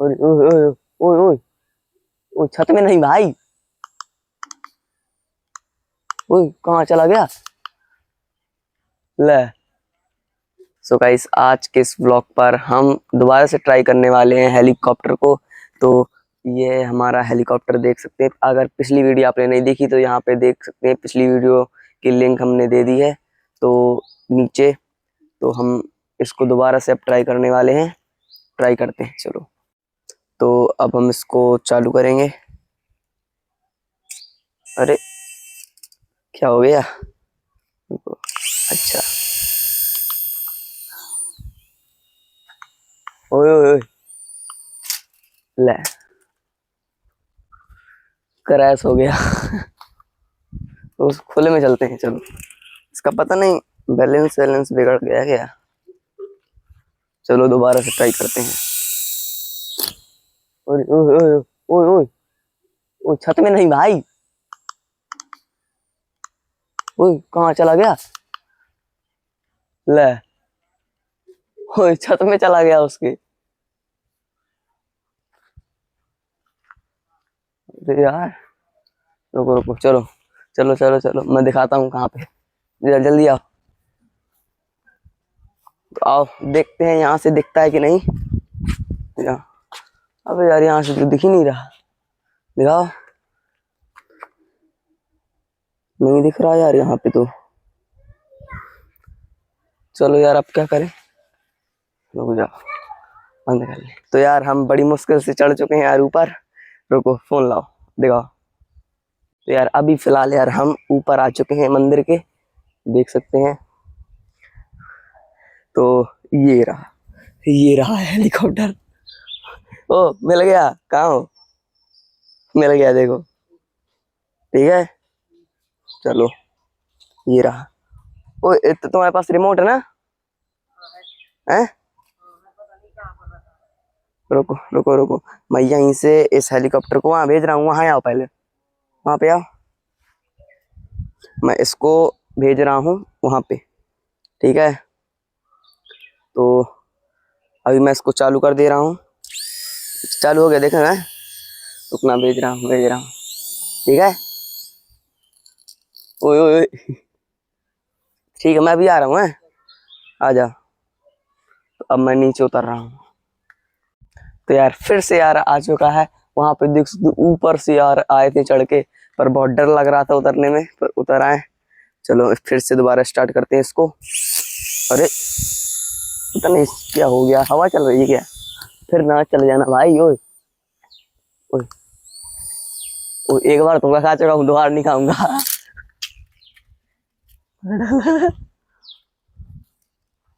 ओए ओए ओए ओए ओए ओए, छत में नहीं भाई। ओए कहाँ चला गया? ले। सो गाइस, आज के इस व्लॉग पर हम दोबारा से ट्राई करने वाले हैं हेलीकॉप्टर को। तो ये हमारा हेलीकॉप्टर देख सकते हैं। अगर पिछली वीडियो आपने नहीं देखी तो यहाँ पे देख सकते हैं, पिछली वीडियो की लिंक हमने दे दी है तो नीचे। तो हम इसको दोबारा से अब ट्राई करने वाले हैं। ट्राई करते हैं, चलो। तो अब हम इसको चालू करेंगे। अरे क्या हो गया? अच्छा, ओए ओए ओए, ले, क्रैश हो गया। तो उस खुले में चलते हैं, चलो। इसका पता नहीं बैलेंस वैलेंस बिगड़ गया क्या। चलो दोबारा से ट्राई करते हैं। ओए ओए ओए ओए ओए ओए, छत में नहीं भाई। ओए कहाँ चला गया? ले, ओए छत में चला गया उसके। अरे यार, रुको रुको, चलो चलो चलो चलो, मैं दिखाता हूँ कहाँ पे। जल्दी जल्दी आओ। तो आओ देखते हैं यहाँ से दिखता है कि नहीं। अबे यार, यहाँ से तो दिख ही नहीं रहा। दिखाओ। नहीं दिख रहा यार यहाँ पे तो। चलो यार, अब क्या करें। रुक जाओ, बंद कर ले। तो यार हम बड़ी मुश्किल से चढ़ चुके हैं यार ऊपर। रुको, फोन लाओ, दिखाओ। तो यार अभी फिलहाल यार हम ऊपर आ चुके हैं मंदिर के, देख सकते हैं। तो ये रहा हेलीकॉप्टर। ओ मिल गया, कहाँ हो? मिल गया, देखो। ठीक है, चलो। ये रहा। ओ तो तुम्हारे पास रिमोट है ना? हैं? रुको रुको रुको, मैं यहीं से इस हेलीकॉप्टर को वहां भेज रहा हूँ। वहां आओ पहले, वहां पे आओ। मैं इसको भेज रहा हूँ वहां पे, ठीक है। तो अभी मैं इसको चालू कर दे रहा हूँ। चालू हो गया, देखा ना। रुकना, भेज रहा हूँ भेज रहा हूँ, ठीक है। ओए ओए ओए, ठीक है, मैं भी आ रहा हूँ। है, आ जा। तो अब मैं नीचे उतर रहा हूँ। तो यार फिर से यार आ चुका है। वहां पे देख सकते हो, ऊपर से यार आए थे चढ़ के, पर बहुत डर लग रहा था उतरने में, पर उतर आए। चलो फिर से दोबारा स्टार्ट करते हैं इसको। अरे पता नहीं क्या हो गया, हवा चल रही है क्या? फिर ना चल जाना भाई। ओए ओए ओए, एक बार तो खा चुका हूँ, दोबारा नहीं खाऊंगा।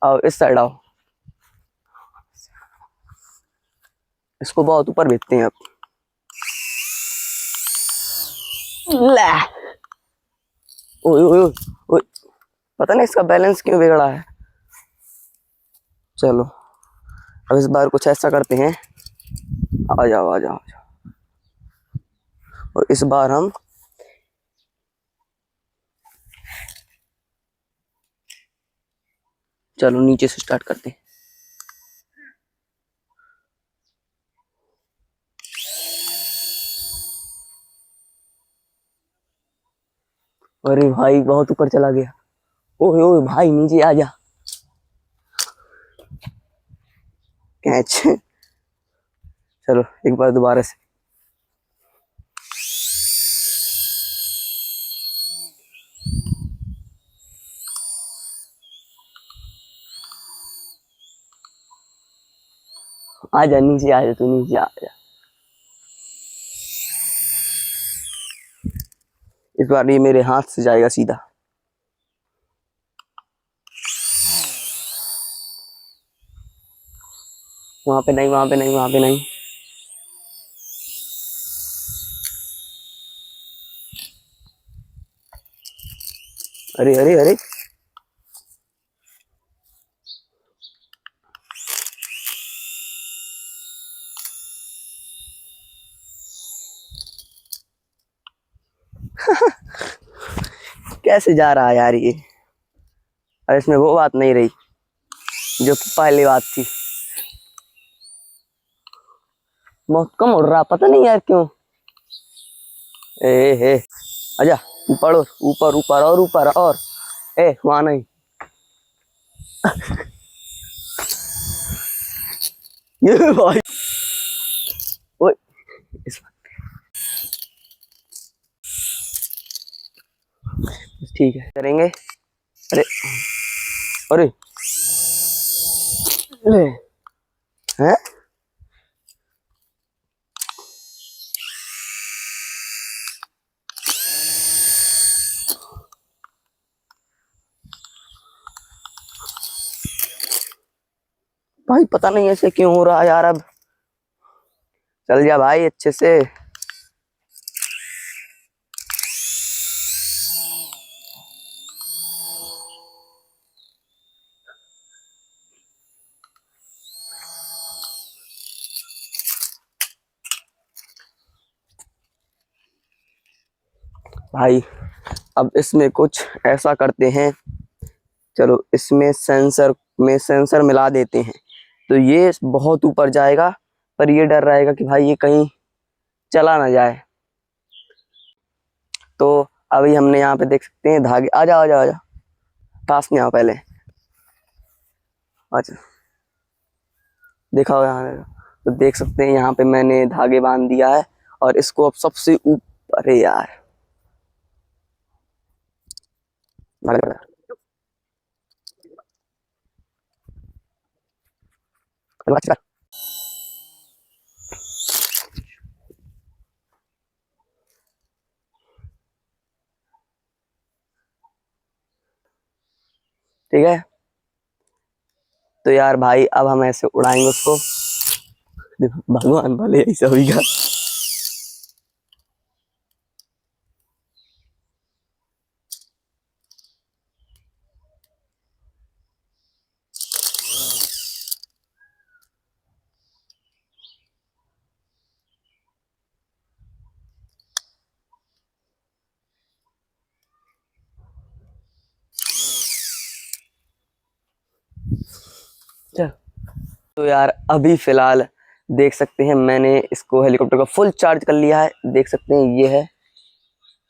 आओ इस साइड आओ। इसको बहुत ऊपर भेजते हैं अब। ले, ओए ओए ओए ओए, पता नहीं इसका बैलेंस क्यों बिगड़ा है। चलो अब इस बार कुछ ऐसा करते हैं। आ जाओ आ जाओ आ जाओ। और इस बार हम चलो नीचे से स्टार्ट करते हैं। अरे भाई बहुत ऊपर चला गया। ओए ओए भाई, नीचे आ जा। कैच। चलो एक बार दोबारा से। आ जा नीचे, आ जा तू, नीचे आ जा। इस बार ये मेरे हाथ से जाएगा सीधा। वहां पे नहीं, वहां पे नहीं, वहां पे नहीं। अरे अरे अरे, कैसे जा रहा है यार ये। और इसमें वो बात नहीं रही जो पहली बात थी। बहुत कम उड़ रहा, पता नहीं यार क्यों। ए आजा ऊपर, और ऊपर ऊपर और ऊपर, और वहां नहीं। ये भाई, ओए इस ठीक है करेंगे। अरे अरे ले हैं, भाई पता नहीं ऐसे क्यों हो रहा यार। अब चल जा भाई अच्छे से। भाई अब इसमें कुछ ऐसा करते हैं, चलो इसमें सेंसर मिला देते हैं, तो ये बहुत ऊपर जाएगा, पर ये डर रहेगा कि भाई ये कहीं चला ना जाए। तो अभी हमने यहाँ पे देख सकते हैं धागे, आजा आजा आजा पास में आओ पहले। अच्छा देखा हो यहाँ, तो देख सकते हैं यहाँ पे मैंने धागे बांध दिया है, और इसको अब सबसे ऊपर, अरे यार ठीक है। तो यार भाई अब हम ऐसे उड़ाएंगे उसको, देखो भगवान भले ऐसा होगा। तो यार अभी फिलहाल देख सकते हैं मैंने इसको हेलीकॉप्टर का फुल चार्ज कर लिया है, देख सकते हैं ये है,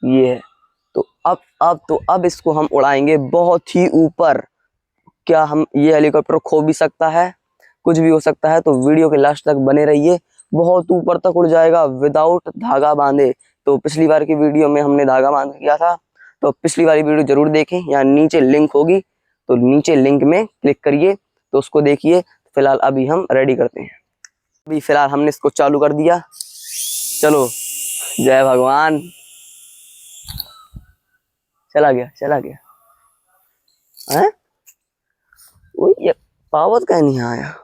ये है। तो अब इसको हम उड़ाएंगे बहुत ही ऊपर। क्या हम, ये हेलीकॉप्टर खो भी सकता है, कुछ भी हो सकता है, तो वीडियो के लास्ट तक बने रहिए। बहुत ऊपर तक उड़ जाएगा विदाउट धागा बांधे। तो पिछली बार की वीडियो में हमने धागा बांध किया था, तो पिछली वाली वीडियो जरूर देखें, यहाँ नीचे लिंक होगी, तो नीचे लिंक में क्लिक करिए, तो उसको देखिए। फिलहाल अभी हम रेडी करते हैं। अभी फिलहाल हमने इसको चालू कर दिया, चलो जय भगवान। चला गया चला गया है, वो ये पावत का नहीं आया।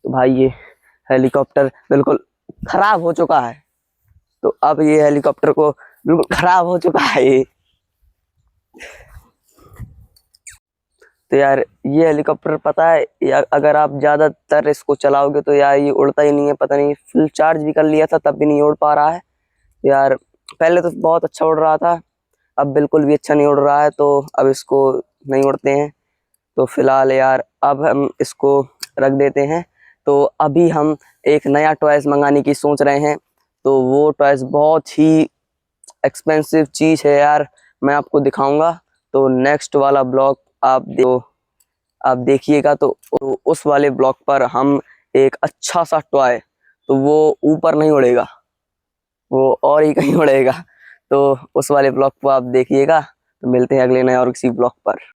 तो भाई ये हेलीकॉप्टर बिल्कुल खराब हो चुका है, तो अब ये हेलीकॉप्टर को बिल्कुल खराब हो चुका है ये। तो यार ये हेलीकॉप्टर पता है यार, अगर आप ज्यादातर इसको चलाओगे तो यार ये उड़ता ही नहीं है। पता नहीं, फुल चार्ज भी कर लिया था तब भी नहीं उड़ पा रहा है यार। पहले तो बहुत अच्छा उड़ रहा था, अब बिल्कुल भी अच्छा नहीं उड़ रहा है, तो अब इसको नहीं उड़ते हैं। तो फिलहाल यार अब हम इसको रख देते हैं। तो अभी हम एक नया टॉयज मंगाने की सोच रहे हैं, तो वो टॉयज बहुत ही एक्सपेंसिव चीज़ है यार, मैं आपको दिखाऊंगा। तो नेक्स्ट वाला ब्लॉग आप देखिएगा, तो उस वाले ब्लॉग पर हम एक अच्छा सा टॉय, तो वो ऊपर नहीं उड़ेगा, वो और ही कहीं उड़ेगा, तो उस वाले ब्लॉग को आप देखिएगा। तो मिलते हैं अगले नए और किसी ब्लॉग पर।